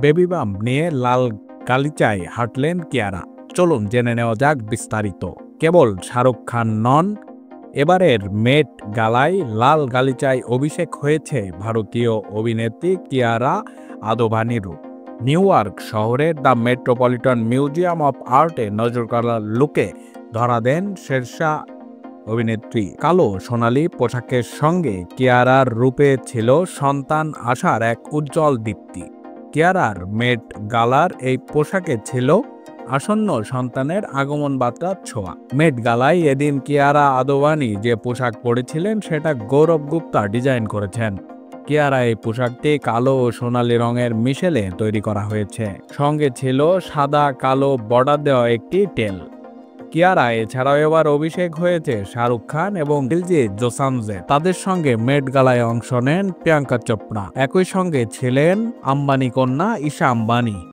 Baby bump নিয়ে লাল গালিচায় হাঁটলেন কিয়ারা। চলুন জেনে নেওয়া যাক বিস্তারিত। কেবল শাহরুখ খান নন, এবারের মেট গালায় লাল গালিচায় অভিষেক হয়েছে ভারতীয় অভিনেত্রী কিয়ারা আদভানিরও। নিউ ইয়র্ক শহরের দ্য মেট্রোপলিটন মিউজিয়াম অফ আর্টে নজরকাড়া লুকে ধরা দেন শেরশাহ অভিনেত্রী। কালো সোনালী পোশাকের সঙ্গে কিয়ারার রূপে ছিল সন্তান আসার এক উজ্জ্বল দীপ্তি। কিয়ারার মেট গালার এই পোশাকে ছিল আসন্ন সন্তানের আগমন বার্তার ছোঁয়া। মেট গালায় এদিন কিয়ারা আদভানি যে পোশাক পরেছিলেন সেটা গৌরব গুপ্তা ডিজাইন করেছেন। কিয়ারা এই পোশাকটি কালো ও সোনালী রঙের মিশেলে তৈরি করা হয়েছে। সঙ্গে ছিল সাদা কালো বর্ডার দেওয়া একটি টেল। কিয়ারা এছাড়াও এবার অভিষেক হয়েছে শাহরুখ খান এবং দিলজিৎ দোসাঞ্জের। তাদের সঙ্গে মেট গালায় অংশ নেন প্রিয়াঙ্কা চোপড়া। একই সঙ্গে ছিলেন আম্বানি কন্যা ঈশা আম্বানি।